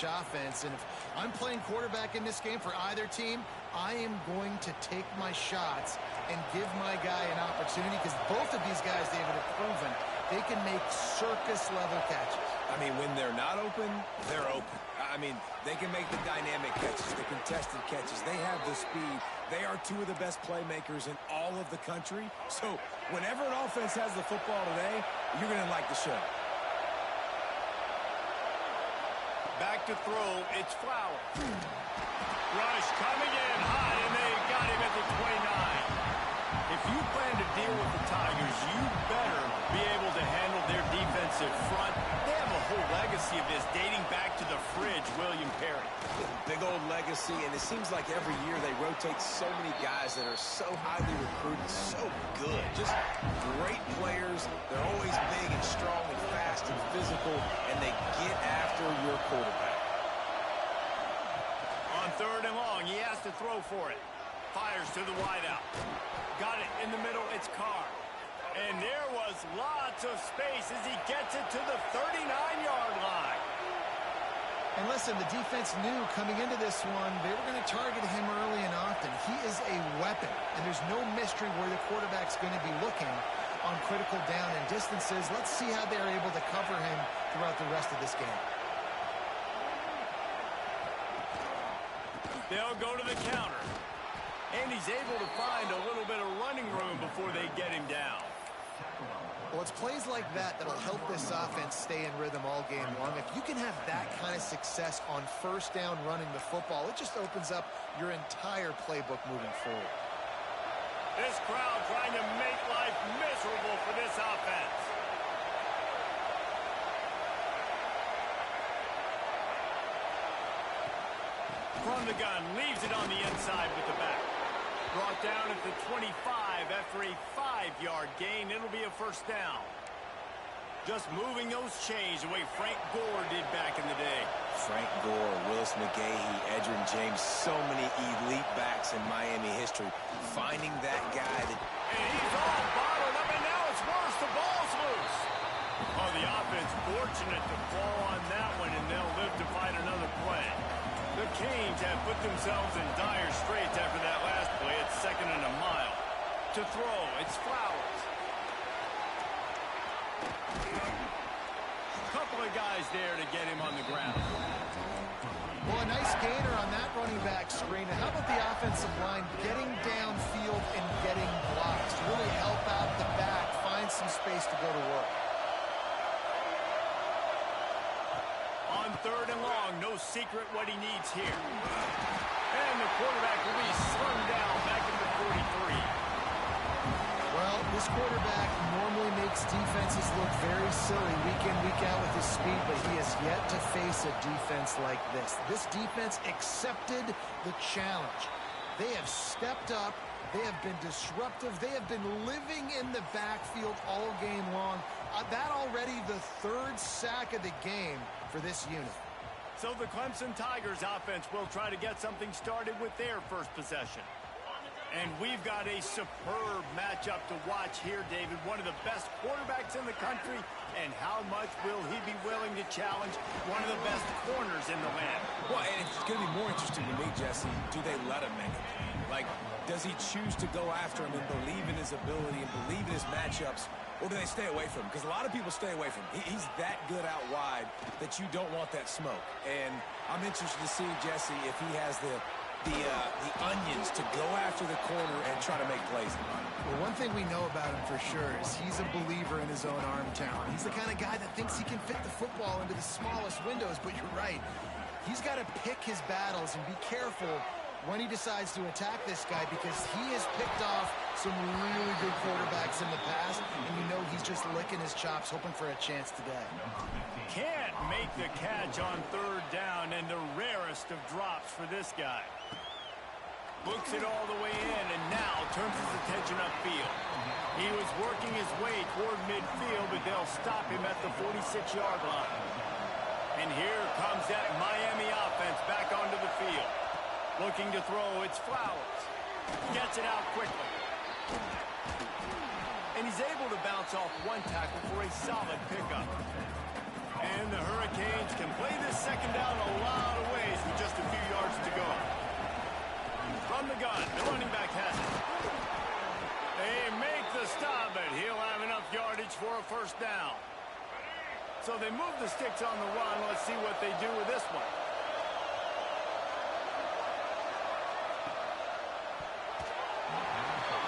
offense, and if I'm playing quarterback in this game for either team, I am going to take my shots and give my guy an opportunity, because both of these guys, David, have proven they can make circus-level catches. I mean, when they're not open, they're open. I mean, they can make the dynamic catches, the contested catches. They have the speed. They are two of the best playmakers in all of the country. So whenever an offense has the football today, you're going to like the show. Back to throw, it's Flowers. Rush coming in high, and they got him at the 29. If you plan to deal with the Tigers, you better be able to handle their defensive front. They have a whole legacy of this dating back to the fridge, William Perry. Big old legacy, and it seems like every year they rotate so many guys that are so highly recruited, so good. Just great players. They're always big and strong and fast and physical, and they get after your quarterback. On 3rd and long, he has to throw for it. Fires to the wideout. Got it in the middle, it's Carr. And there was lots of space as he gets it to the 39-yard line. And listen, the defense knew coming into this one, they were going to target him early and often. He is a weapon, and there's no mystery where the quarterback's going to be looking on critical down and distances. Let's see how they're able to cover him throughout the rest of this game. They'll go to the counter. And he's able to find a little bit of running room before they get him down. Well, it's plays like that that'll help this offense stay in rhythm all game long. If you can have that kind of success on 1st down running the football, it just opens up your entire playbook moving forward. This crowd trying to make life miserable for this offense. From the gun, leaves it on the inside with the back. Brought down at the 25 after a 5-yard gain. It'll be a 1st down. Just moving those chains the way Frank Gore did back in the day. Frank Gore, Willis McGahee, Edgerrin James, so many elite backs in Miami history. Finding that guy that... And he's all bottled up, and now it's worse. The ball's loose. Oh, the offense fortunate to fall on that one, and they'll live to fight another play. The Canes have put themselves in dire straits after that last play. It's 2nd and a mile. To throw, it's Flowers. Couple of guys there to get him on the ground. Well, a nice gainer on that running back screen. And how about the offensive line getting downfield and getting blocks to really help out the back, find some space to go to work. On 3rd and long, no secret what he needs here. And the quarterback will be slung down back at the 43. Well, this quarterback normally makes defenses look very silly week in, week out with his speed, but he has yet to face a defense like this. This defense accepted the challenge. They have stepped up. They have been disruptive. They have been living in the backfield all game long. That already the 3rd sack of the game for this unit. So the Clemson Tigers offense will try to get something started with their first possession. And we've got a superb matchup to watch here, David. One of the best quarterbacks in the country. And how much will he be willing to challenge one of the best corners in the land? Well, and it's going to be more interesting to me, Jesse, do they let him make it? Like, does he choose to go after him and believe in his ability and believe in his matchups, or do they stay away from him? Because a lot of people stay away from him. He's that good out wide that you don't want that smoke. And I'm interested to see, Jesse, if he has the onions to go after the corner and try to make plays. Well, one thing we know about him for sure is he's a believer in his own arm talent. He's the kind of guy that thinks he can fit the football into the smallest windows, but you're right. He's got to pick his battles and be careful when he decides to attack this guy, because he has picked off some really good quarterbacks in the past, and you know he's just licking his chops, hoping for a chance today. Can't make the catch on 3rd down, and the rarest of drops for this guy. Books it all the way in, and now turns his attention upfield. He was working his way toward midfield, but they'll stop him at the 46-yard line. And here comes that Miami offense back onto the field. Looking to throw, it's Flowers. Gets it out quickly. And he's able to bounce off one tackle for a solid pickup. And And the Hurricanes can play this second down a lot of ways with just a few yards to go. From the gun, the running back has it. They make the stop, but he'll have enough yardage for a first down. So they move the sticks on the run. Let's see what they do with this one.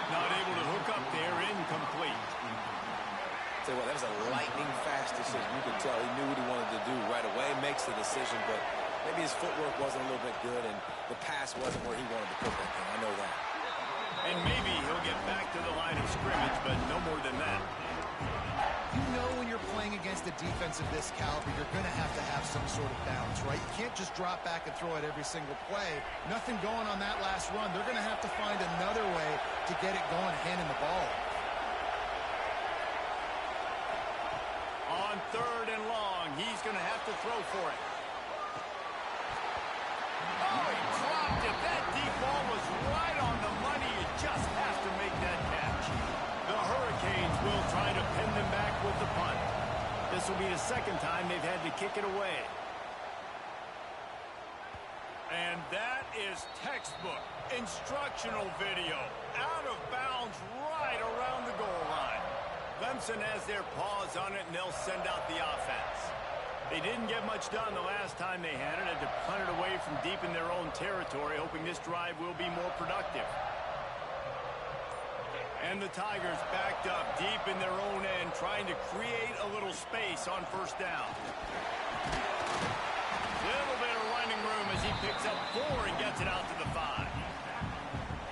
Not able to hook up there, incomplete. Tell you what, that was a lightning-fast decision. You could tell he knew what he wanted to do right away, makes the decision, but maybe his footwork wasn't a little bit good, and the pass wasn't where he wanted to put that thing. I know that. And maybe he'll get back to the line of scrimmage, but no more than that. You know when you're playing against a defense of this caliber, you're going to have some sort of balance, right? You can't just drop back and throw it every single play. Nothing going on that last run. They're going to have to find another way to get it going, handing the ball. On third and long, he's going to have to throw for it. Oh, he dropped it. That deep ball was right on the money. You just have to make that catch. The Hurricanes will try to pin them back with the punt. This will be the second time they've had to kick it away. And that is textbook instructional video. Out of bounds right around the goal line. Clemson has their paws on it, and they'll send out the offense. They didn't get much done the last time they had it. Had to punt it away from deep in their own territory, hoping this drive will be more productive. And the Tigers backed up deep in their own end, trying to create a little space on first down. Little bit of running room as he picks up 4 and gets it out to the 5.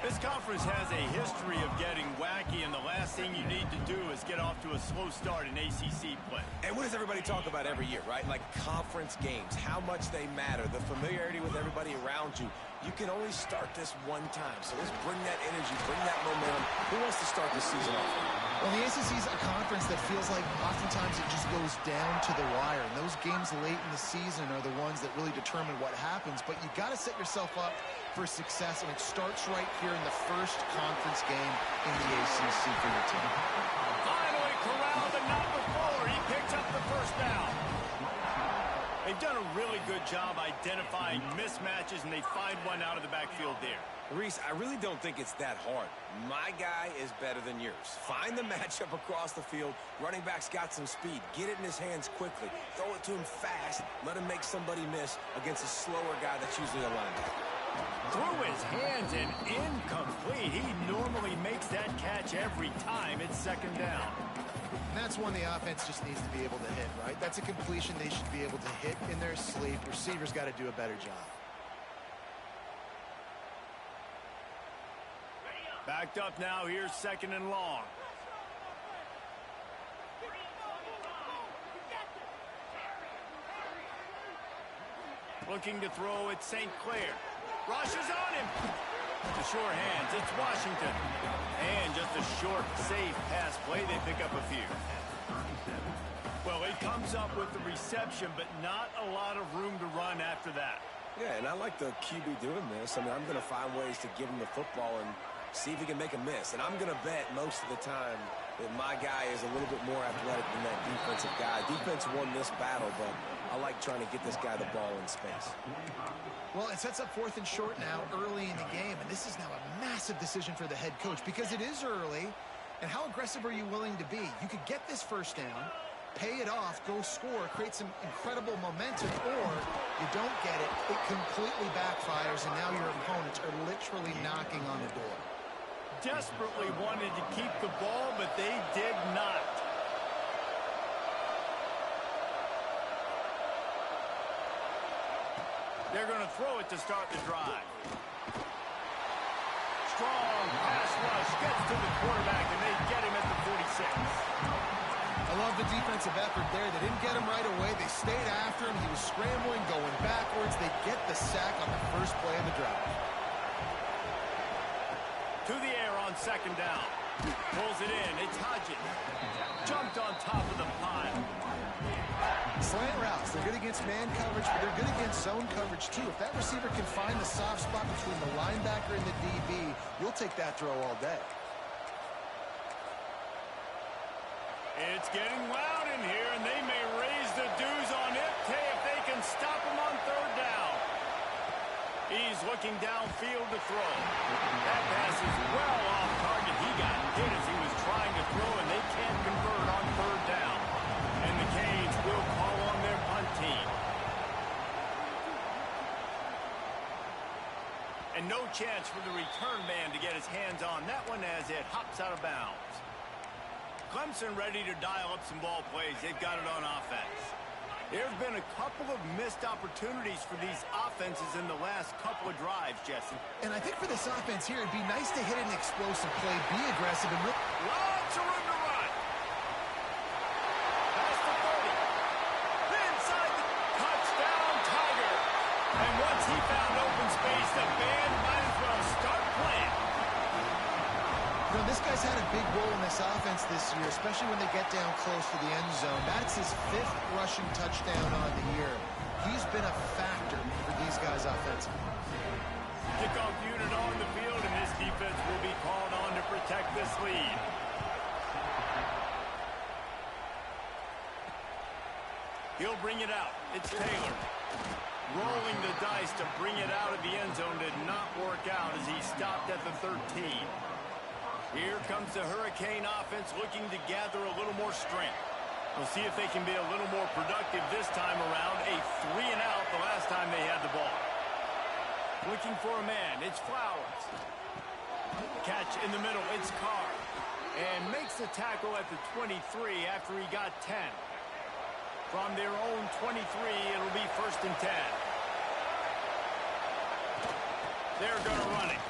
This conference has a history of getting wacky, and the last thing you need to do is get off to a slow start in ACC play. And what does everybody talk about every year, right? Like conference games, how much they matter, the familiarity with everybody around you. You can only start this one time, so let's bring that energy, bring that momentum. Who wants to start this season off? Well, the ACC is a conference that feels like oftentimes it just goes down to the wire. And those games late in the season are the ones that really determine what happens. But you got to set yourself up for success, and it starts right here in the first conference game in the ACC for your team. Finally corralled, but not before. He picks up the first down. They've done a really good job identifying mismatches, and they find one out of the backfield there. Reese, I really don't think it's that hard. My guy is better than yours. Find the matchup across the field. Running back's got some speed. Get it in his hands quickly. Throw it to him fast. Let him make somebody miss against a slower guy that's usually a linebacker. Through his hands and incomplete. He normally makes that catch every time it's second down. And that's one the offense just needs to be able to hit, right? That's a completion they should be able to hit in their sleep. Receivers got to do a better job. Backed up now, here's second and long. Looking to throw at St. Clair. Rushes on him. The short hands, it's Washington. And just a short, safe pass play. They pick up a few. Well, he comes up with the reception, but not a lot of room to run after that. Yeah, and I like the QB doing this. I mean, I'm going to find ways to give him the football and see if he can make a miss. And I'm going to bet most of the time that my guy is a little bit more athletic than that defensive guy. Defense won this battle, but I like trying to get this guy the ball in space. Well, it sets up 4th and short now early in the game, and this is now a massive decision for the head coach because it is early. And how aggressive are you willing to be? You could get this first down, pay it off, go score, create some incredible momentum, or you don't get it, it completely backfires, and now your opponents are literally knocking on the door. Desperately wanted to keep the ball, but they did not. They're going to throw it to start the drive. Strong pass rush gets to the quarterback, and they get him at the 46. I love the defensive effort there. They didn't get him right away. They stayed after him. He was scrambling, going backwards. They get the sack on the first play of the drive. To the air on second down. Pulls it in. It's Hodgins. Jumped on top of the pile. Slant routes. They're good against man coverage, but they're good against zone coverage, too. If that receiver can find the soft spot between the linebacker and the DB, you'll take that throw all day. It's getting loud in here, and they may raise the dues on stop him on third down. He's looking downfield to throw. That pass is well off target. He got hit as he was trying to throw, and they can't convert on third down. And the Canes will call on their punt team. And no chance for the return man to get his hands on that one as it hops out of bounds. Clemson ready to dial up some ball plays. They've got it on offense. There's been a couple of missed opportunities for these offenses in the last couple of drives, Jesse. And I think for this offense here, it'd be nice to hit an explosive play, be aggressive, and lots of room to run. Past the 30. Inside the touchdown, Tiger. And once he found open space, the band might as well start playing. You know, this guy's had a big role in this offense this year, especially when they get down close to the end zone. That's his 5th rushing touchdown on the year. He's been a factor for these guys offensively. Kickoff unit on the field, and this defense will be called on to protect this lead. He'll bring it out. It's Taylor. Rolling the dice to bring it out of the end zone did not work out as he stopped at the 13. Here comes the Hurricane offense looking to gather a little more strength. We'll see if they can be a little more productive this time around. A 3-and-out the last time they had the ball. Looking for a man. It's Flowers. Catch in the middle. It's Carr. And makes the tackle at the 23 after he got 10. From their own 23, it'll be 1st and 10. They're going to run it.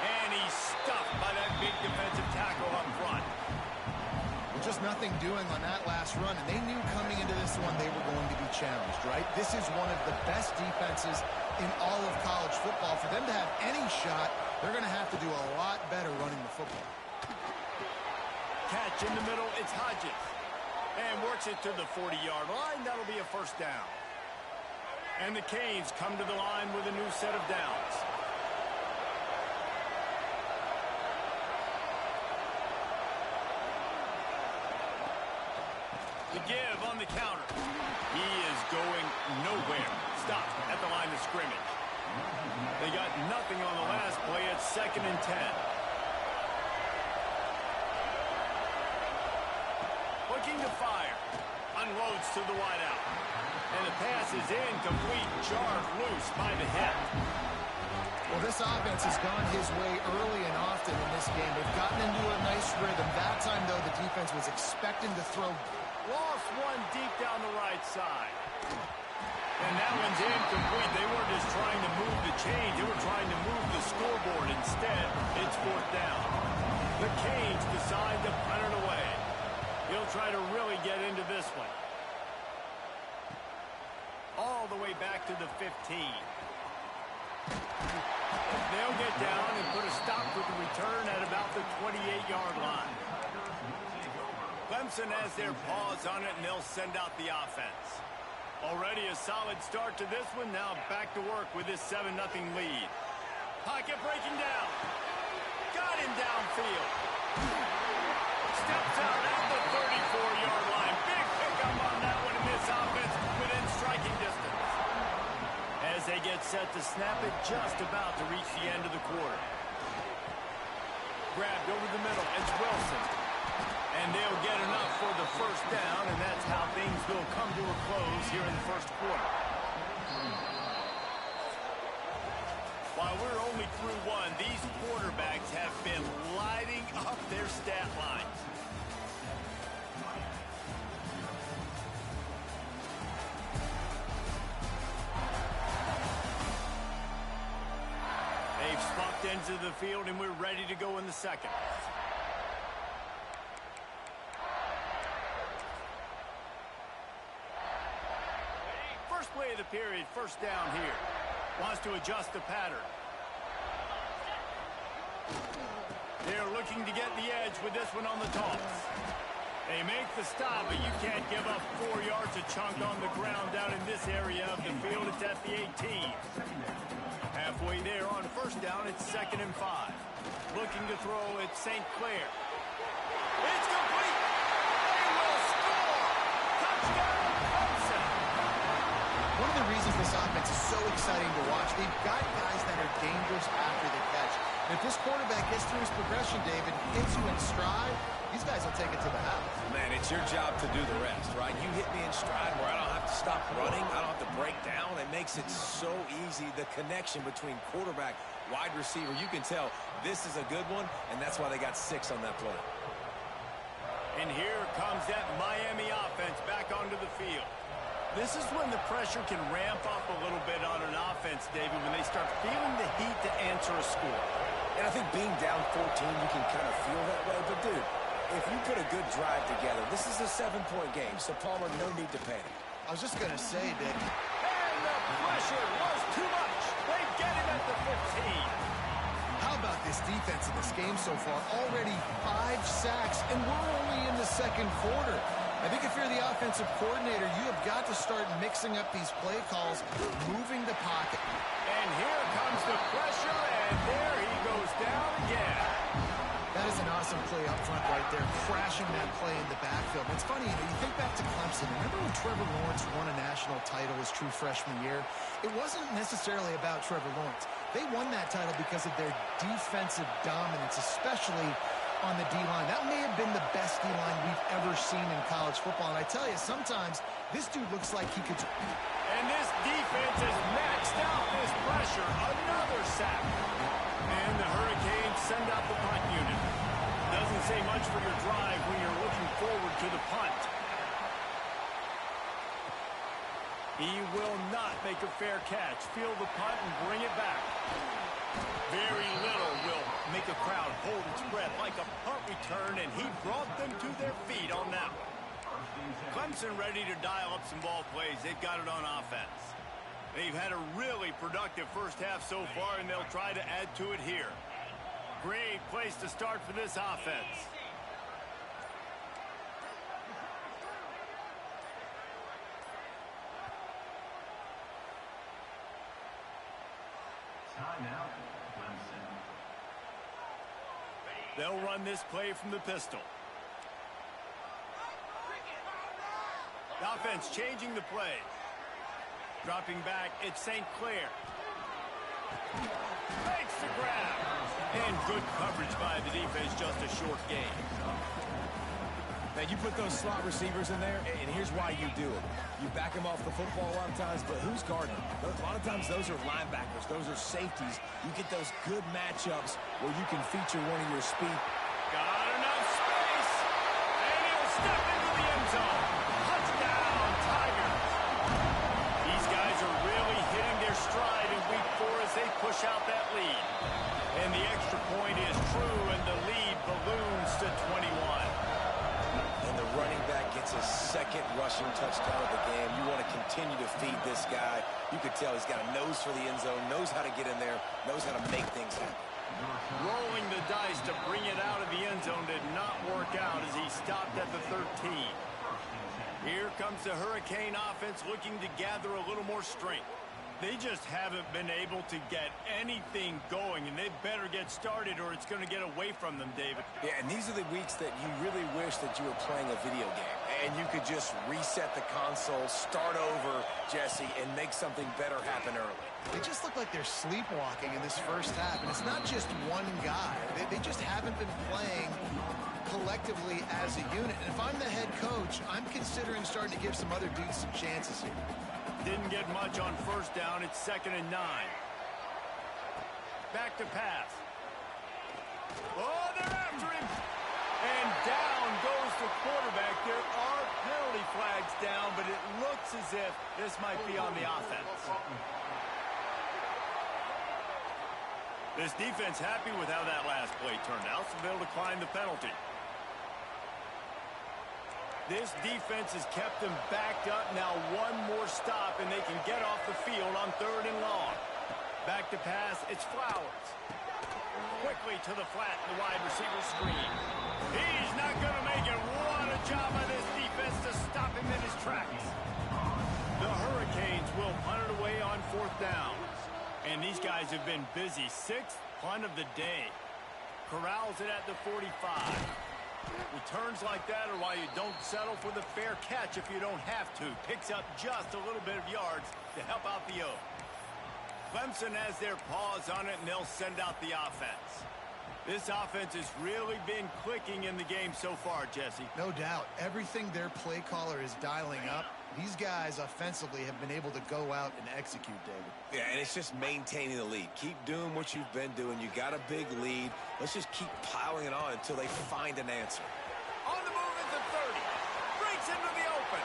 And he's stuffed by that big defensive tackle up front. Well, just nothing doing on that last run, and they knew coming into this one they were going to be challenged, right? This is one of the best defenses in all of college football. For them to have any shot, they're going to have to do a lot better running the football. Catch in the middle, it's Hodges. And works it to the 40-yard line. That'll be a 1st down. And the Canes come to the line with a new set of downs. The give on the counter. He is going nowhere. Stop at the line of scrimmage. They got nothing on the last play. It's 2nd and 10. Looking to fire. Unloads to the wideout. And the pass is incomplete. Jarred loose by the hip. Well, this offense has gone his way early and often in this game. They've gotten into a nice rhythm. That time, though, the defense was expecting to throw. Lost one deep down the right side. And that one's incomplete. They weren't just trying to move the chains. They were trying to move the scoreboard. Instead, it's 4th down. The Canes decide to punt it away. He'll try to really get into this one. All the way back to the 15. They'll get down and put a stop with the return at about the 28-yard line. Clemson has their paws on it, and they'll send out the offense. Already a solid start to this one. Now back to work with this 7-0 lead. Pocket breaking down. Got him downfield. Steps out at the 34-yard line. Big pickup on that one in this offense within striking distance. As they get set to snap it, just about to reach the end of the quarter. Grabbed over the middle. It's Wilson. And they'll get enough for the 1st down, and that's how things will come to a close here in the 1st quarter. While we're only through one, these quarterbacks have been lighting up their stat lines. They've spunked into the field, and we're ready to go in the 2nd. First play of the period, 1st down here. Wants to adjust the pattern. They're looking to get the edge with this one on the toss. They make the stop, but you can't give up 4 yards a chunk on the ground down in this area of the field. It's at the 18. Halfway there on 1st down, it's 2nd and 5. Looking to throw, it's St. Clair. It's complete. They will score. Touchdown, Clemson. of the reasons this offense is so exciting to watch, they've got guys that are dangerous after the catch. And if this quarterback gets through his progression, David, hits you in stride, these guys will take it to the house. Man, it's your job to do the rest, right? You hit me in stride where I don't have to stop running. I don't have to break down. It makes it so easy, the connection between quarterback, wide receiver. You can tell this is a good one, and that's why they got 6 on that play. And here comes that Miami offense back onto the field. This is when the pressure can ramp up a little bit on an offense, David, when they start feeling the heat to answer a score. And I think being down 14, you can kind of feel that way. But, dude, if you put a good drive together, this is a 7-point game, so Palmer, no need to panic. I was just going to say, Dick. And the pressure was too much. They get him at the 15. How about this defense in this game so far? Already 5 sacks, and we're only in the second quarter. I think if you're the offensive coordinator, you have got to start mixing up these play calls, moving the pocket. And here comes the pressure, and there he goes down again. That is an awesome play up front right there, crashing that play in the backfield. It's funny, you think back to Clemson. Remember when Trevor Lawrence won a national title his true freshman year? It wasn't necessarily about Trevor Lawrence. They won that title because of their defensive dominance, especially on the D-line. That may have been the best D-line we've ever seen in college football. And I tell you, sometimes this dude looks like he could... And this defense has maxed out this pressure. Another sack. And the Hurricanes send out the punt unit. Doesn't say much for your drive when you're looking forward to the punt. He will not make a fair catch. Field the punt and bring it back. Very little will make a crowd hold its breath like a punt return, and he brought them to their feet on that one. Clemson ready to dial up some ball plays. They've got it on offense. They've had a really productive first half so far, and they'll try to add to it here. Great place to start for this offense. Timeout, Clemson. They'll run this play from the pistol. The offense changing the play. Dropping back, it's St. Clair. Makes the grab. And good coverage by the defense, just a short game. Now, you put those slot receivers in there, and here's why you do it. You back them off the football a lot of times, but who's guarding them? A lot of times those are linebackers. Those are safeties. You get those good matchups where you can feature one of your speed. Got enough space. And he'll step into the end zone. Touchdown, Tigers. These guys are really hitting their stride in week 4 as they push out that lead. And the extra point is true, and the lead balloons to 21. And the running back gets his second rushing touchdown of the game. You want to continue to feed this guy. You could tell he's got a nose for the end zone, knows how to get in there, knows how to make things happen. Rolling the dice to bring it out of the end zone did not work out as he stopped at the 13. Here comes the Hurricane offense looking to gather a little more strength. They just haven't been able to get anything going, and they better get started or it's going to get away from them, David. Yeah, and these are the weeks that you really wish that you were playing a video game and you could just reset the console, start over, Jesse, and make something better happen early. They just look like they're sleepwalking in this first half, and it's not just one guy. They just haven't been playing collectively as a unit. And if I'm the head coach, I'm considering starting to give some other dudes some chances here. Didn't get much on first down. It's 2nd and 9. Back to pass. Oh, they're after him. And down goes the quarterback. There are penalty flags down, but it looks as if this might be on the offense. This defense happy with how that last play turned out, so they'll decline the penalty. This defense has kept them backed up. Now one more stop, and they can get off the field on 3rd and long. Back to pass, it's Flowers. Quickly to the flat, the wide receiver screen. He's not going to make it. What a job by this defense to stop him in his tracks. The Hurricanes will punt it away on 4th down. And these guys have been busy. 6th punt of the day. Corrals it at the 45. Returns like that are why you don't settle for the fair catch if you don't have to. Picks up just a little bit of yards to help out the O. Clemson has their paws on it, and they'll send out the offense. This offense has really been clicking in the game so far, Jesse. No doubt. Everything their play caller is dialing up, these guys offensively have been able to go out and execute, David. Yeah, and it's just maintaining the lead. Keep doing what you've been doing. You got a big lead. Let's just keep piling it on until they find an answer. On the move at the 30. Breaks into the open.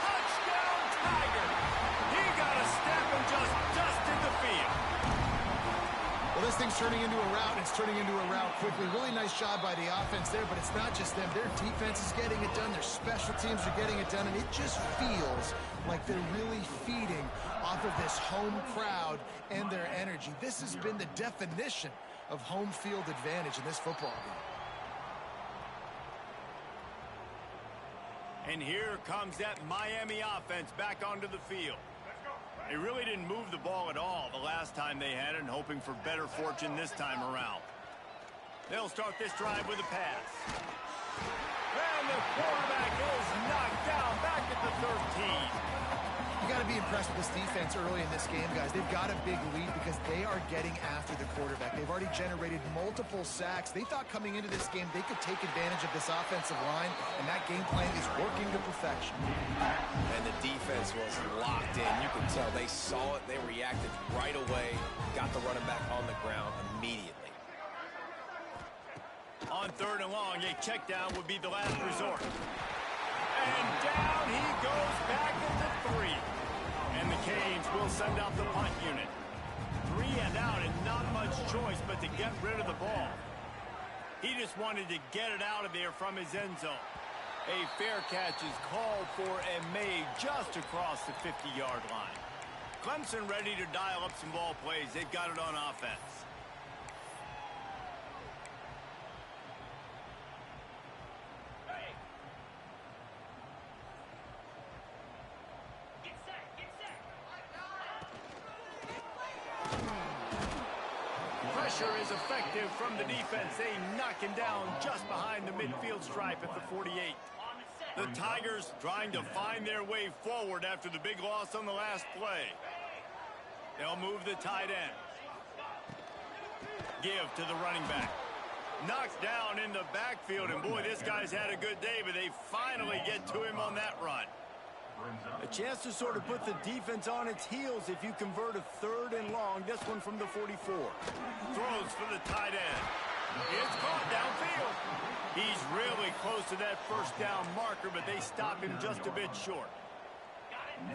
Touchdown, Tiger. He got a step and just dusted the field. Well, this thing's turning into a route, and it's turning into a route quickly. Really nice job by the offense there, but it's not just them. Their defense is getting it done. Their special teams are getting it done, and it just feels like they're really feeding off of this home crowd and their energy. This has been the definition of home field advantage in this football game. And here comes that Miami offense back onto the field. They really didn't move the ball at all the last time they had it, and hoping for better fortune this time around. They'll start this drive with a pass. And the quarterback is knocked down back at the 13. You got to be impressed with this defense early in this game, guys. They've got a big lead because they are getting after the quarterback. They've already generated multiple sacks. They thought coming into this game they could take advantage of this offensive line, and that game plan is working to perfection. And the defense was locked in. You can tell they saw it. They reacted right away. Got the running back on the ground immediately. On 3rd and long, a check down would be the last resort. And down he goes back at the 3. And the Canes will send out the punt unit. 3 and out, and not much choice but to get rid of the ball. He just wanted to get it out of there from his end zone. A fair catch is called for and made just across the 50-yard line. Clemson ready to dial up some ball plays. They've got it on offense. Pressure is effective from the defense. They knock him down just behind the midfield stripe at the 48. The Tigers trying to find their way forward after the big loss on the last play. They'll move the tight end. Give to the running back. Knocked down in the backfield, and boy, this guy's had a good day, but they finally get to him on that run. A chance to sort of put the defense on its heels if you convert a 3rd and long. This one from the 44. Throws for the tight end. It's caught downfield. He's really close to that first down marker, but they stop him just a bit short.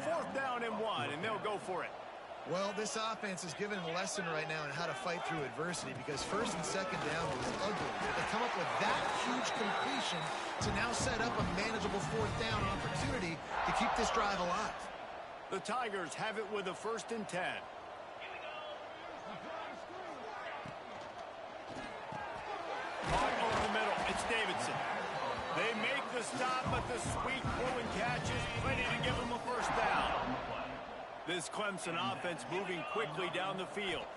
4th down and 1, and they'll go for it. Well, this offense is given a lesson right now on how to fight through adversity because 1st and 2nd down was ugly. But they come up with that huge completion to now set up a manageable 4th down opportunity to keep this drive alive. The Tigers have it with a 1st and 10. Caught over the middle. It's Davidson. They make the stop, but the sweet throwing catch is plenty to give them a 1st down. This Clemson offense moving quickly down the field.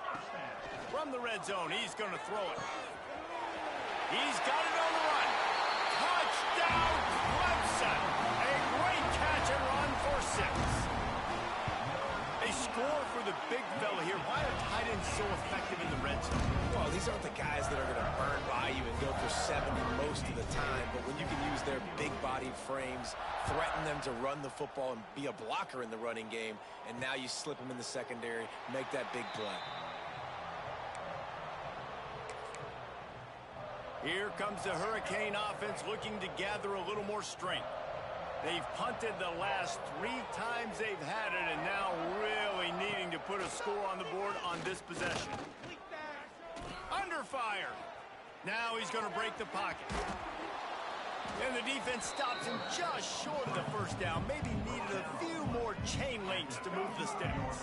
From the red zone, he's going to throw it. He's got it on the run. Touchdown, Clemson. A great catch and run for 6. A score for the big fella here. Why are tight ends so effective in the red zone? Well, these aren't the guys that are going to burn by you and go for 70 most of the time, but when you can use their big-bodied frames, threaten them to run the football and be a blocker in the running game, and now you slip them in the secondary, make that big play. Here comes the Hurricane offense looking to gather a little more strength. They've punted the last 3 times they've had it, and now really needing to put a score on the board on this possession. Under fire. Now he's going to break the pocket. And the defense stops him just short of the 1st down. Maybe needed a few more chain links to move the sticks.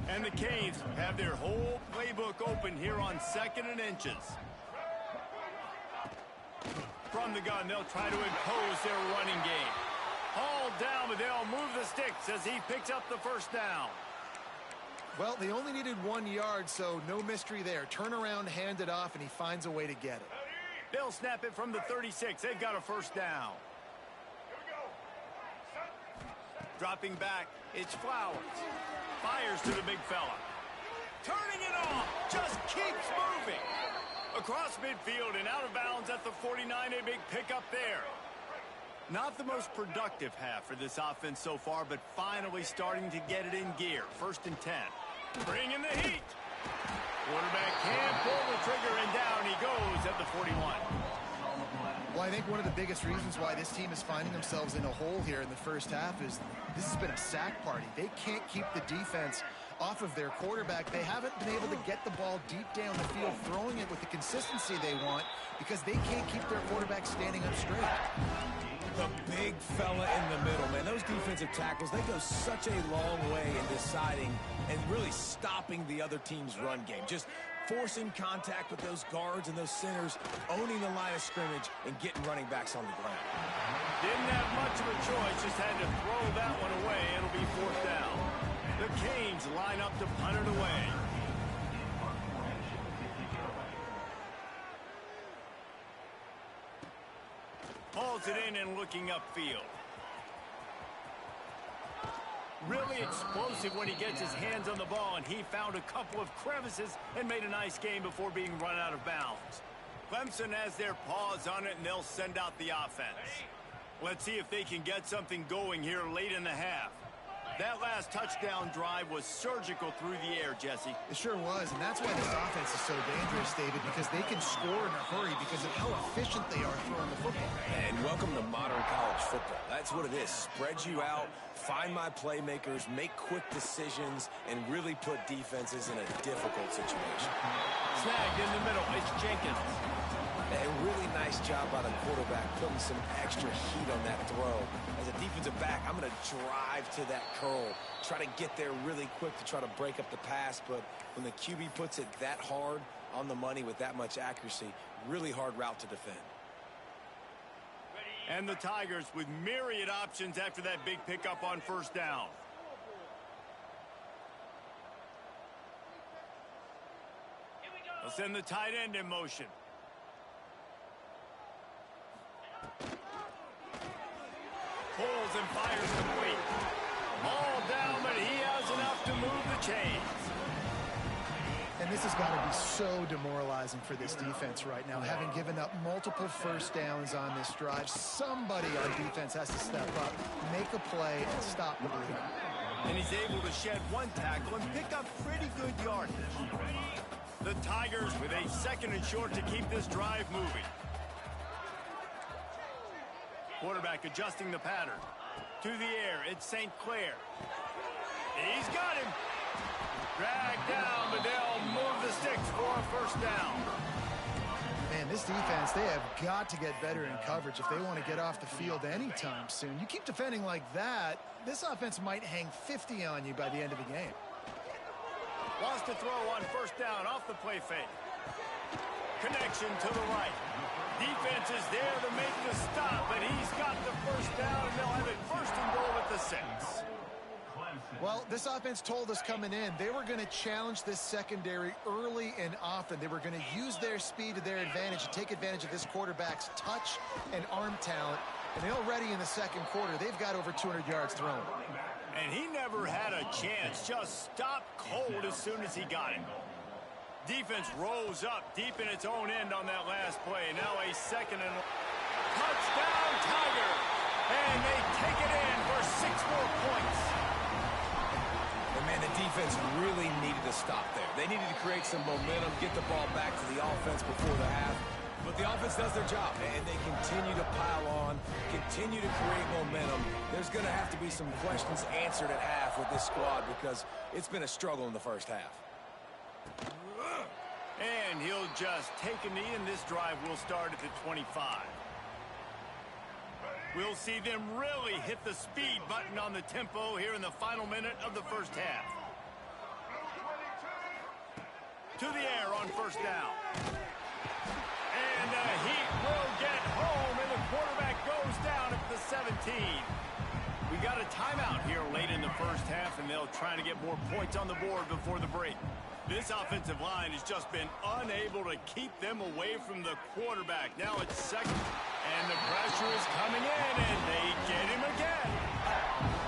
And the Canes have their whole playbook open here on 2nd and inches. From the gun, they'll try to impose their running game. Hauled down, but they'll move the sticks as he picks up the 1st down. Well, they only needed 1 yard, so no mystery there. Turn around, hand it off, and he finds a way to get it. They'll snap it from the 36. They've got a first down. Dropping back, it's Flowers. Fires to the big fella. Turning it off, just keeps moving. Across midfield and out of bounds at the 49, a big pickup there. Not the most productive half for this offense so far, but finally starting to get it in gear. 1st and 10. Bringing the heat. Quarterback can't pull the trigger, and down he goes at the 41. Well, I think one of the biggest reasons why this team is finding themselves in a hole here in the first half is this has been a sack party. They can't keep the defense off of their quarterback. They haven't been able to get the ball deep down the field, throwing it with the consistency they want because they can't keep their quarterback standing up straight. The big fella in the middle, man. Those defensive tackles, they go such a long way in deciding and really stopping the other team's run game. Just forcing contact with those guards and those centers, owning the line of scrimmage, and getting running backs on the ground. Didn't have much of a choice, just had to throw that one away. It'll be 4th down. The Canes line up to punt it away. Hauls it in and looking upfield. Really explosive when he gets his hands on the ball, and he found a couple of crevices and made a nice game before being run out of bounds. Clemson has their paws on it, and they'll send out the offense. Let's see if they can get something going here late in the half. That last touchdown drive was surgical through the air, Jesse. It sure was, and that's why this offense is so dangerous, David, because they can score in a hurry because of how efficient they are throwing the football. And welcome to modern college football. That's what it is. Spread you out, find my playmakers, make quick decisions, and really put defenses in a difficult situation. Snagged in the middle. It's Jenkins. A really nice job by the quarterback putting some extra heat on that throw. As a defensive back, I'm going to drive to that curl, try to get there really quick to try to break up the pass, but when the QB puts it that hard on the money with that much accuracy, really hard route to defend. And the Tigers with myriad options after that big pickup on 1st down. They'll send the tight end in motion. Pulls and fires complete. All down, but he has enough to move the chains. And this has got to be so demoralizing for this defense right now, having given up multiple first downs on this drive. Somebody on defense has to step up, make a play, and stop the bleeding. And he's able to shed one tackle and pick up pretty good yardage. The Tigers with a 2nd and short to keep this drive moving. Quarterback adjusting the pattern. To the air, it's St. Clair. He's got him. Dragged down, but they'll move the sticks for a 1st down. Man, this defense, they have got to get better in coverage if they want to get off the field anytime soon. You keep defending like that, this offense might hang 50 on you by the end of the game. Lost to throw on 1st down off the play fake. Connection to the right. Defense is there to make the stop, but he's got the 1st down, and they'll have it 1st and goal at the 6. Well, this offense told us coming in they were going to challenge this secondary early and often. They were going to use their speed to their advantage and take advantage of this quarterback's touch and arm talent. And already in the 2nd quarter, they've got over 200 yards thrown. And he never had a chance, just stopped cold as soon as he got it. Defense rose up deep in its own end on that last play. Now a 2nd and touchdown Tiger. And they take it in for 6 more points. And man, the defense really needed to stop there. They needed to create some momentum, get the ball back to the offense before the half. But the offense does their job, and they continue to pile on, continue to create momentum. There's going to have to be some questions answered at half with this squad because it's been a struggle in the first half. And he'll just take a knee, and this drive will start at the 25. We'll see them really hit the speed button on the tempo here in the final minute of the first half. To the air on 1st down. And the Heat will get home, and the quarterback goes down at the 17. We got a timeout here late in the first half, and they'll try to get more points on the board before the break. This offensive line has just been unable to keep them away from the quarterback. Now it's second, and the pressure is coming in, and they get him again.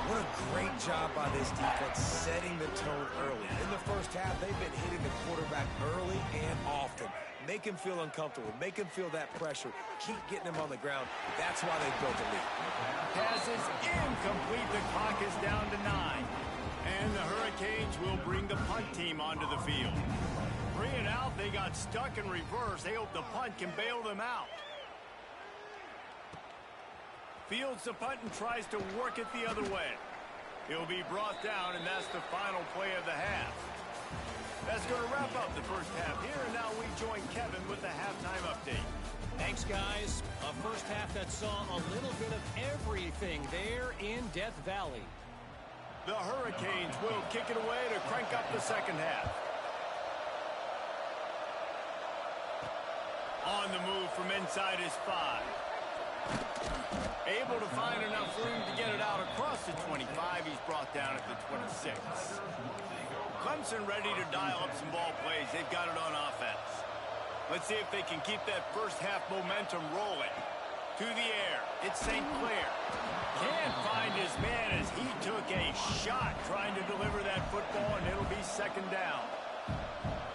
What a great job by this defense setting the tone early. In the first half, they've been hitting the quarterback early and often. Make him feel uncomfortable. Make him feel that pressure. Keep getting him on the ground. That's why they built the lead. Pass is incomplete. The clock is down to 9. And the Hurricanes will bring the punt team onto the field. Bringing out, they got stuck in reverse. They hope the punt can bail them out. Fields the punt and tries to work it the other way. He'll be brought down, and that's the final play of the half. That's going to wrap up the first half here, and now we join Kevin with the halftime update. Thanks, guys. A first half that saw a little bit of everything there in Death Valley. The Hurricanes will kick it away to crank up the second half. On the move from inside his 5. Able to find enough room to get it out across the 25. He's brought down at the 26. Clemson ready to dial up some ball plays. They've got it on offense. Let's see if they can keep that first half momentum rolling. To the air. It's St. Clair. Can't find his man as he took a shot trying to deliver that football, and it'll be second down.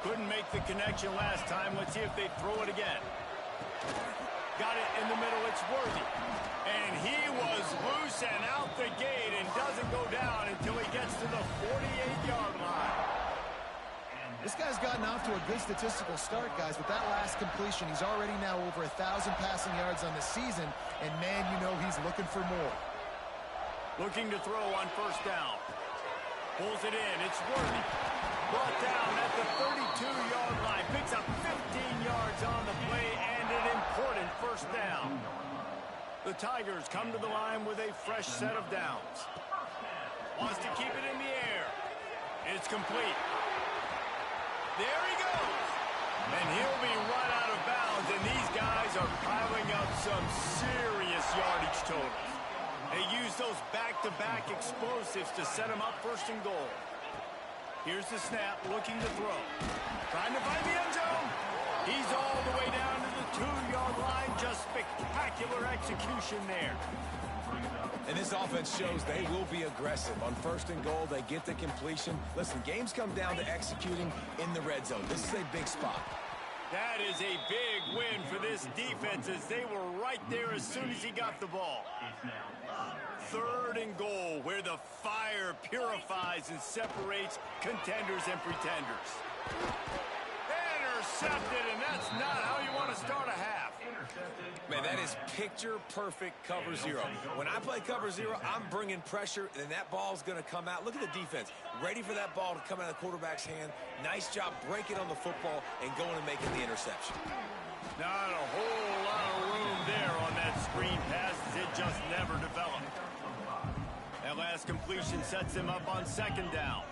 Couldn't make the connection last time. Let's see if they throw it again. Got it in the middle. It's Worthy. And he was loose and out the gate and doesn't go down until he gets to the 48-yard line. This guy's gotten off to a good statistical start, guys. With that last completion, he's already now over 1,000 passing yards on the season, and man, you know he's looking for more. Looking to throw on first down. Pulls it in. It's Worthy. Brought down at the 32-yard line. Picks up 15 yards on the play and an important first down. The Tigers come to the line with a fresh set of downs. Wants to keep it in the air. It's complete. There he goes. And he'll be run out of bounds, and these guys are piling up some serious yardage totals. They use those back-to-back explosives to set him up first and goal. Here's the snap, looking to throw. Trying to find the end zone. He's all the way down to the 2-yard line. Just spectacular execution there. And this offense shows they will be aggressive. On first and goal, they get the completion. Listen, games come down to executing in the red zone. This is a big spot. That is a big win for this defense as they were right there as soon as he got the ball. Third and goal, where the fire purifies and separates contenders and pretenders. Intercepted, and that's not how you want to start a half. Man, that is picture-perfect cover zero. When I play cover zero, I'm bringing pressure, and that ball's going to come out. Look at the defense. Ready for that ball to come out of the quarterback's hand. Nice job breaking on the football and going and making the interception. Not a whole lot of room there on that screen pass as it just never developed. That last completion sets him up on second down.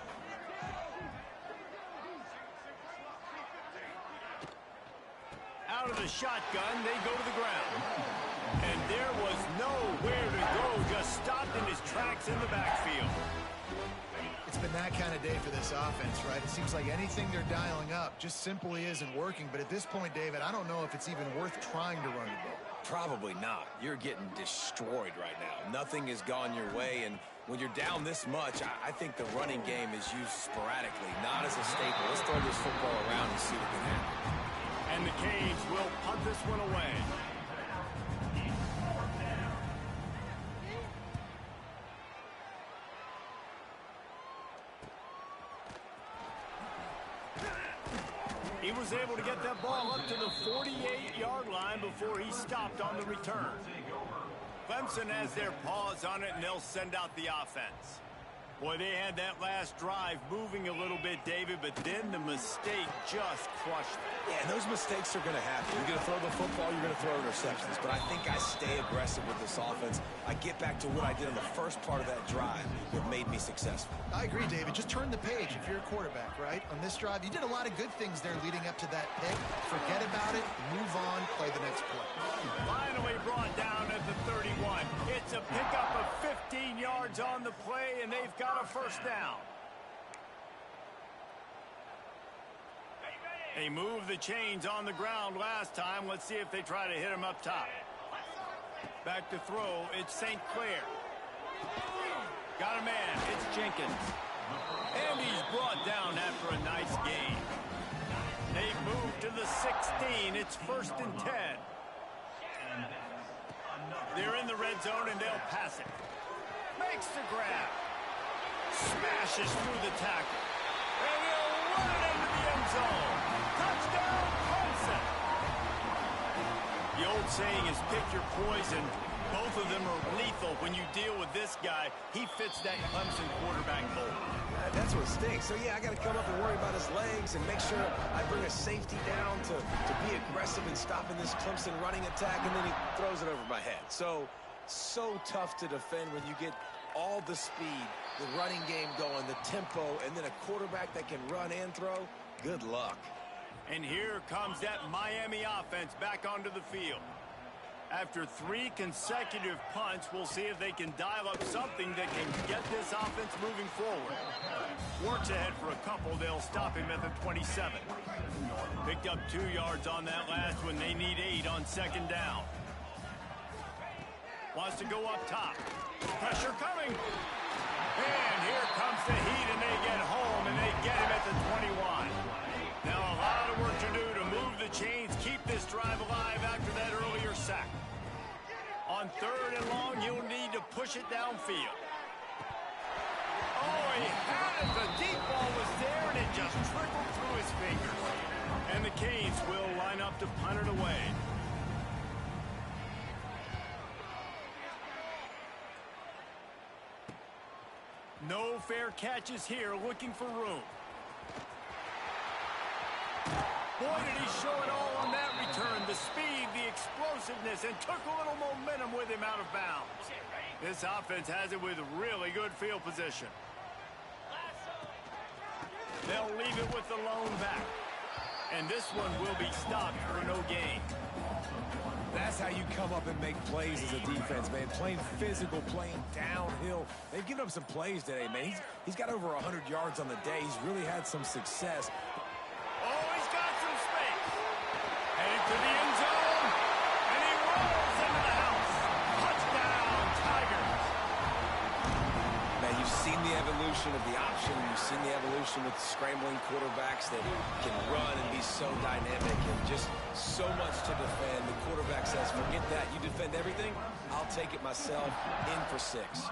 Out of the shotgun, they go to the ground. And there was nowhere to go, just stopped in his tracks in the backfield. It's been that kind of day for this offense, right? It seems like anything they're dialing up just simply isn't working. But at this point, David, I don't know if it's even worth trying to run the ball. Probably not. You're getting destroyed right now. Nothing has gone your way, and when you're down this much, I think the running game is used sporadically, not as a staple. Let's throw this football around and see what can happen. And the Canes will punt this one away. He was able to get that ball up to the 48-yard line before he stopped on the return. Clemson has their paws on it, and they'll send out the offense. Boy, they had that last drive moving a little bit, David, but then the mistake just crushed them. Yeah, and those mistakes are going to happen. You're going to throw the football, you're going to throw interceptions. But I think I stay aggressive with this offense. I get back to what I did in the first part of that drive that made me successful. I agree, David. Just turn the page if you're a quarterback, right? On this drive, you did a lot of good things there leading up to that pick. Forget about it, move on, play the next play. Finally brought down at the 31. It's a pickup of 15 yards on the play, and they've got a first down. They moved the chains on the ground last time. Let's see if they try to hit him up top. Back to throw. It's St. Clair. Got a man. It's Jenkins. And he's brought down after a nice gain. They move to the 16. It's 1st and 10. They're in the red zone, and they'll pass it. Makes the grab. Smashes through the tackle. And he'll run it into the end zone. Touchdown, Clemson. The old saying is pick your poison. Both of them are lethal when you deal with this guy. He fits that Clemson quarterback mold. That's what stinks. So, yeah, I got to come up and worry about his legs and make sure I bring a safety down to be aggressive in stopping this Clemson running attack, and then he throws it over my head. So tough to defend when you get all the speed, the running game going, the tempo, and then a quarterback that can run and throw. Good luck. And here comes that Miami offense back onto the field. After 3 consecutive punts, we'll see if they can dial up something that can get this offense moving forward. Works ahead for a couple. They'll stop him at the 27. Picked up 2 yards on that last one. They need 8 on 2nd down. Wants to go up top. Pressure coming. And here comes the heat, and they get home, and they get him at the 21. Now a lot of work to do to move the chains, keep this drive alive after that earlier sack. On 3rd and long, you'll need to push it downfield. Oh, he had it. The deep ball was there, and it just trickled through his fingers. And the Canes will line up to punt it away. No fair catches here, looking for room. Boy, did he show it all on that return. The speed, the explosiveness, and took a little momentum with him out of bounds. This offense has it with really good field position. They'll leave it with the lone back. And this one will be stopped for no gain. That's how you come up and make plays as a defense, man. Playing physical, playing downhill. They've given up some plays today, man. He's got over 100 yards on the day. He's really had some success. Oh, he's got some space. Headed to the end zone. And he rolls into the house. Touchdown, Tigers. Man, you've seen the evolution of the option. You've seen the evolution with scrambling quarterbacks that can run and be so dynamic and just so much to defend. The quarterback says, forget that. You defend everything, I'll take it myself. In for 6.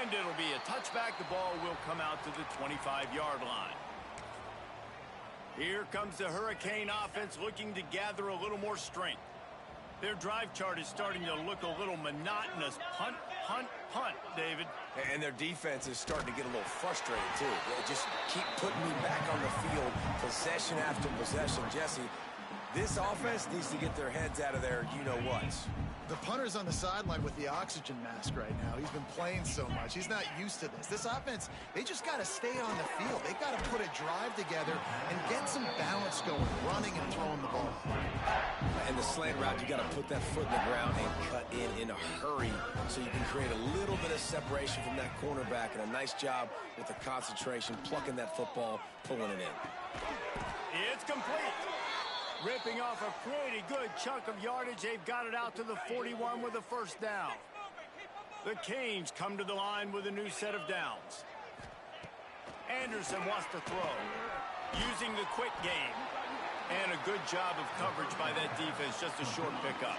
And it'll be a touchback. The ball will come out to the 25-yard line. Here comes the Hurricane offense looking to gather a little more strength. Their drive chart is starting to look a little monotonous. Punt, punt, punt, David. And their defense is starting to get a little frustrated, too. They just keep putting me back on the field, possession after possession. Jesse, this offense needs to get their heads out of their you-know-whats. The punter's on the sideline with the oxygen mask right now. He's been playing so much. He's not used to this. This offense, they just got to stay on the field. They got to put a drive together and get some balance going, running and throwing the ball. And the slant route, you got to put that foot in the ground and cut in a hurry so you can create a little bit of separation from that cornerback, and a nice job with the concentration, plucking that football, pulling it in. It's complete. Ripping off a pretty good chunk of yardage. They've got it out to the 41 with a first down. The Canes come to the line with a new set of downs. Anderson wants to throw. Using the quick game. And a good job of coverage by that defense. Just a short pickup.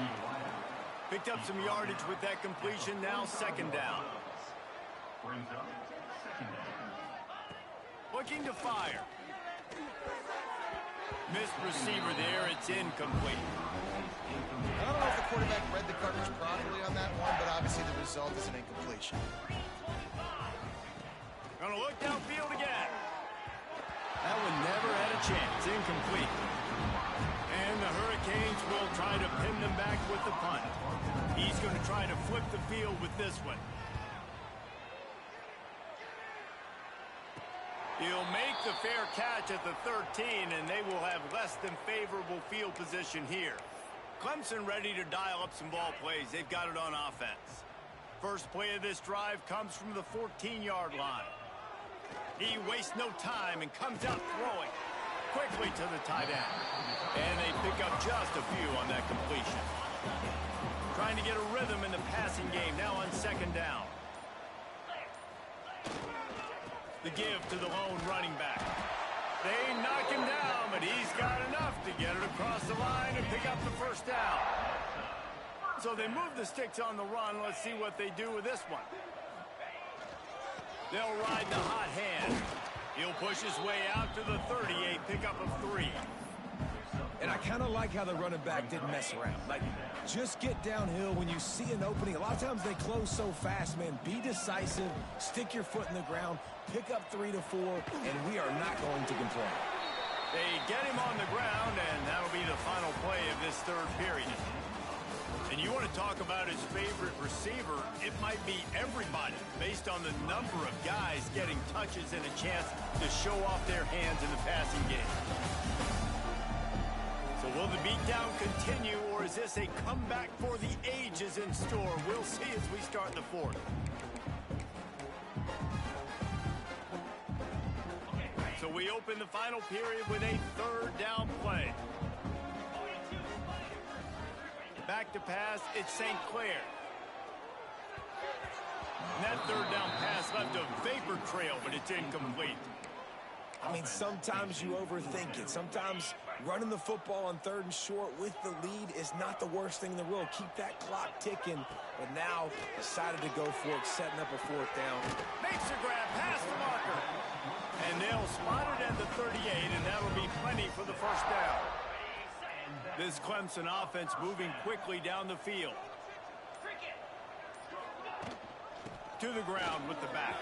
Picked up some yardage with that completion. Now 2nd down. Looking to fire. Missed receiver there. It's incomplete. I don't know if the quarterback read the coverage properly on that one, but obviously the result is an incompletion. Gonna look downfield again. That one never had a chance. Incomplete. And the Hurricanes will try to pin them back with the punt. He's going to try to flip the field with this one. He'll make the fair catch at the 13, and they will have less than favorable field position here. Clemson ready to dial up some ball plays. They've got it on offense. First play of this drive comes from the 14-yard line. He wastes no time and comes out throwing quickly to the tight end. And they pick up just a few on that completion. Trying to get a rhythm in the passing game now on second down. The give to the lone running back. They knock him down, but he's got enough to get it across the line and pick up the first down. So they move the sticks on the run. Let's see what they do with this one. They'll ride the hot hand. He'll push his way out to the 38, pickup of 3. And I kind of like how the running back didn't mess around. Like, just get downhill when you see an opening. A lot of times they close so fast, man. Be decisive, stick your foot in the ground, pick up 3 to 4, and we are not going to complain. They get him on the ground, and that'll be the final play of this third period. And you want to talk about his favorite receiver, it might be everybody based on the number of guys getting touches and a chance to show off their hands in the passing game. So will the beatdown continue, or is this a comeback for the ages in store? We'll see as we start the fourth. So we open the final period with a third down play. Back to pass, it's St. Clair. And that third down pass left a vapor trail, but it's incomplete. I mean, sometimes you overthink it. Sometimes running the football on 3rd and short with the lead is not the worst thing in the world. Keep that clock ticking. But now decided to go for it, setting up a 4th down. Makes a grab past the marker. And they'll spot it at the 38, and that'll be plenty for the first down. This Clemson offense moving quickly down the field. To the ground with the back.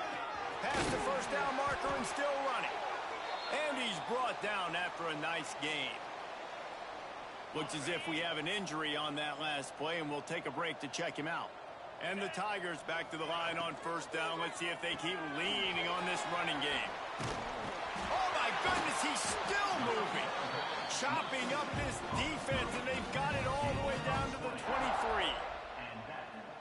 Past the first down marker and still running. And he's brought down after a nice gain. Looks as if we have an injury on that last play, and we'll take a break to check him out. And the Tigers back to the line on first down. Let's see if they keep leaning on this running game. Oh, my goodness, he's still moving. Chopping up this defense, and they've got it all the way down to the 23.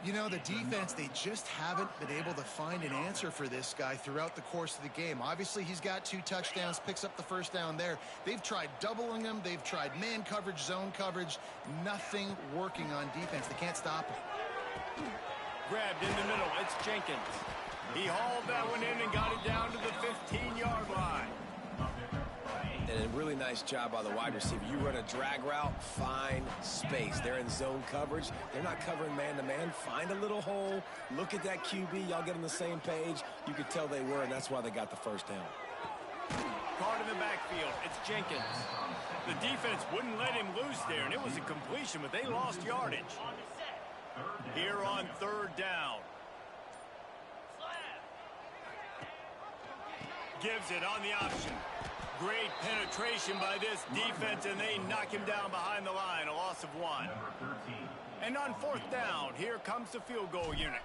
You know, the defense, they just haven't been able to find an answer for this guy throughout the course of the game. Obviously, he's got 2 touchdowns, picks up the first down there. They've tried doubling him. They've tried man coverage, zone coverage. Nothing working on defense. They can't stop him. Grabbed in the middle. It's Jenkins. He hauled that one in and got it down to the 15-yard line. And a really nice job by the wide receiver. You run a drag route, find space. They're in zone coverage. They're not covering man-to-man. Find a little hole. Look at that QB. Y'all get on the same page. You could tell they were, and that's why they got the first down. Caught in the backfield. It's Jenkins. The defense wouldn't let him loose there, and it was a completion, but they lost yardage. Here on 3rd down. Gives it on the option. Great penetration by this defense, and they knock him down behind the line, a loss of 1. And on 4th down, here comes the field goal unit.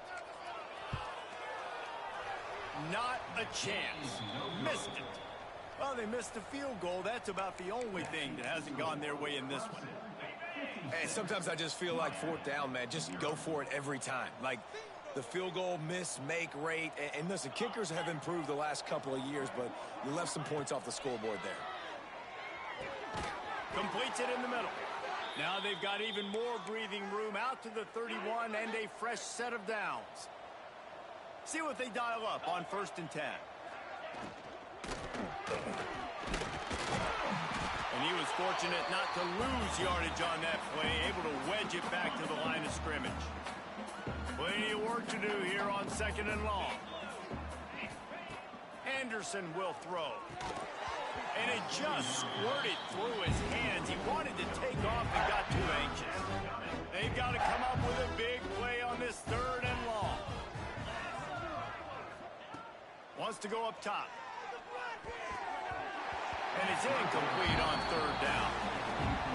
Not a chance. Missed it. Well, they missed the field goal. That's about the only thing that hasn't gone their way in this one. Hey, sometimes I just feel like 4th down, man. Just go for it every time. Like, the field goal miss, make rate. And listen, kickers have improved the last couple of years, but you left some points off the scoreboard there. Completes it in the middle. Now they've got even more breathing room out to the 31 and a fresh set of downs. See what they dial up on 1st and 10. And he was fortunate not to lose yardage on that play, able to wedge it back to the line of scrimmage. Plenty of work to do here on 2nd and long. And Anderson will throw. And it just squirted through his hands. He wanted to take off and got too anxious. They've got to come up with a big play on this 3rd and long. Wants to go up top. And it's incomplete on 3rd down.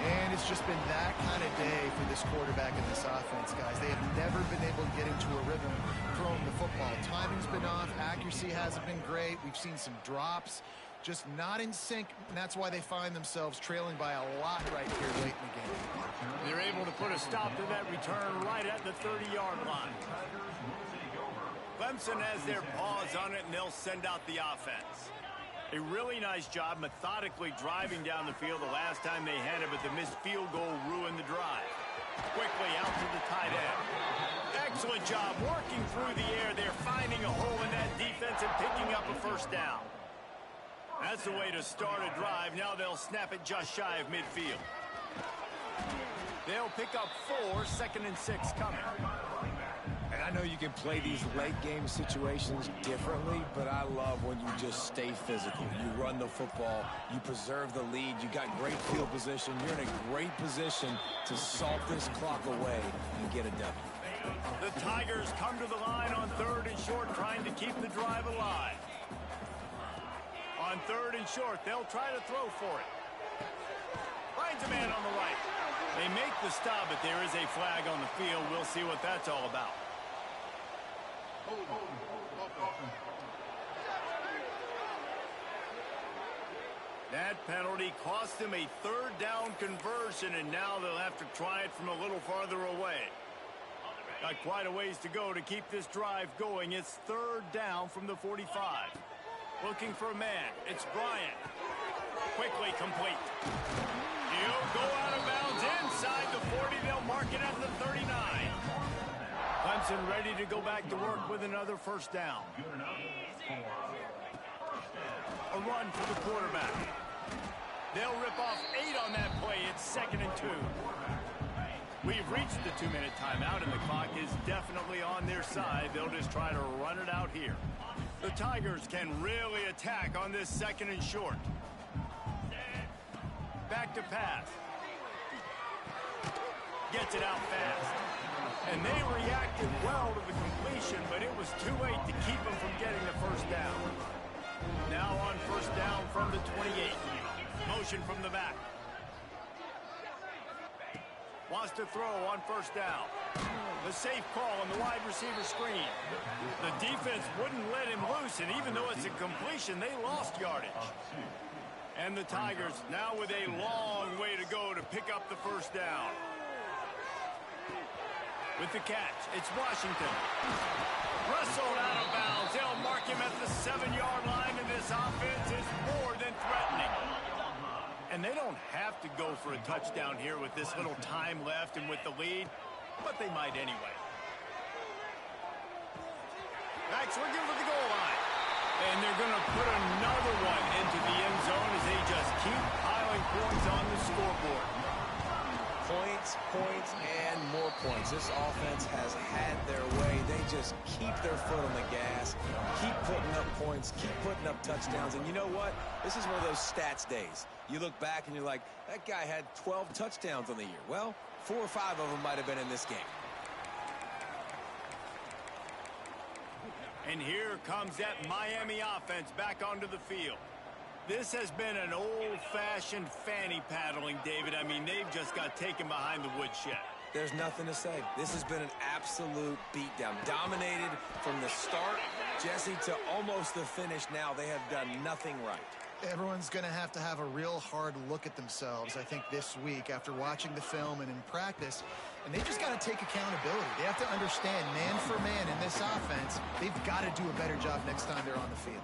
And it's just been that kind of day for this quarterback and this offense, guys. They have never been able to get into a rhythm throwing the football. Timing's been off. Accuracy hasn't been great. We've seen some drops. Just not in sync, and that's why they find themselves trailing by a lot right here late in the game. They're able to put a stop to that return right at the 30-yard line. Clemson has their paws on it, and they'll send out the offense. A really nice job methodically driving down the field the last time they had it, but the missed field goal ruined the drive. Quickly out to the tight end. Excellent job working through the air. They're finding a hole in that defense and picking up a 1st down. That's the way to start a drive. Now they'll snap it just shy of midfield. They'll pick up 4, 2nd and 6 coming. And I know you can play these late game situations differently, but I love when you just stay physical. You run the football, you preserve the lead, you got great field position, you're in a great position to salt this clock away and get a W. The Tigers come to the line on 3rd and short, trying to keep the drive alive. On 3rd and short, they'll try to throw for it. Finds a man on the right. They make the stop, but there is a flag on the field. We'll see what that's all about. That penalty cost them a 3rd down conversion, and now they'll have to try it from a little farther away. Got quite a ways to go to keep this drive going. It's 3rd down from the 45. Looking for a man. It's Bryant. Quickly complete. He'll go out of bounds inside the 40. They'll mark it at the 39. Clemson ready to go back to work with another 1st down. A run for the quarterback. They'll rip off 8 on that play. It's 2nd and 2. We've reached the 2-minute timeout, and the clock is definitely on their side. They'll just try to run it out here. The Tigers can really attack on this 2nd and short. Back to pass. Gets it out fast. And they reacted well to the completion, but it was too late to keep them from getting the 1st down. Now on 1st down from the 28. Motion from the back. Wants to throw on 1st down. The safe call on the wide receiver screen. The defense wouldn't let him loose, and even though it's a completion, they lost yardage. And the Tigers now with a long way to go to pick up the 1st down. With the catch, it's Washington. Wrestled out of bounds. They'll mark him at the 7-yard line, and this offense is more than threatening. And they don't have to go for a touchdown here with this little time left and with the lead, but they might anyway. Max looking for the goal line. And they're going to put another one into the end zone as they just keep piling points on the scoreboard. Points, points, and more points. This offense has had their way. They just keep their foot on the gas, keep putting up points, keep putting up touchdowns. And you know what? This is one of those stats days. You look back and you're like, that guy had 12 touchdowns on the year. Well, 4 or 5 of them might have been in this game. And here comes that Miami offense back onto the field. This has been an old-fashioned fanny paddling, David. I mean, they've just got taken behind the woodshed. There's nothing to say. This has been an absolute beatdown. Dominated from the start, Jesse, to almost the finish now. They have done nothing right. Everyone's going to have a real hard look at themselves, I think, this week after watching the film and in practice. And they just got to take accountability. They have to understand, man for man in this offense, they've got to do a better job next time they're on the field.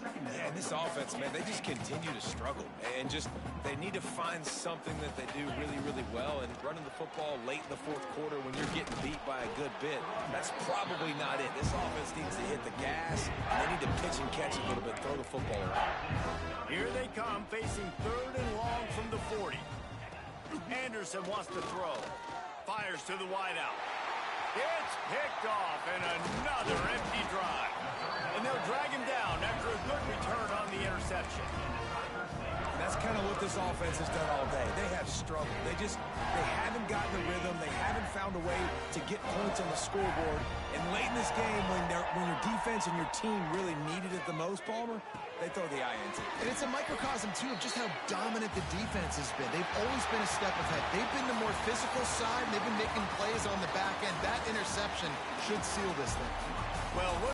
Yeah, and this offense, man, they just continue to struggle. And just, they need to find something that they do really, really well. And running the football late in the 4th quarter when you're getting beat by a good bit, that's probably not it. This offense needs to hit the gas, and they need to pitch and catch a little bit, throw the football around. Here they come, facing 3rd and long from the 40. Anderson wants to throw. Fires to the wideout. It's picked off, and another empty drive. And they'll drag him down after a good return this offense has done all day. They have struggled. They haven't gotten the rhythm. They haven't found a way to get points on the scoreboard. And late in this game, when your defense and your team really needed it the most, Palmer, they throw the eye into it. And it's a microcosm, too, of just how dominant the defense has been. They've always been a step ahead. They've been the more physical side, and they've been making plays on the back end. That interception should seal this thing. Well,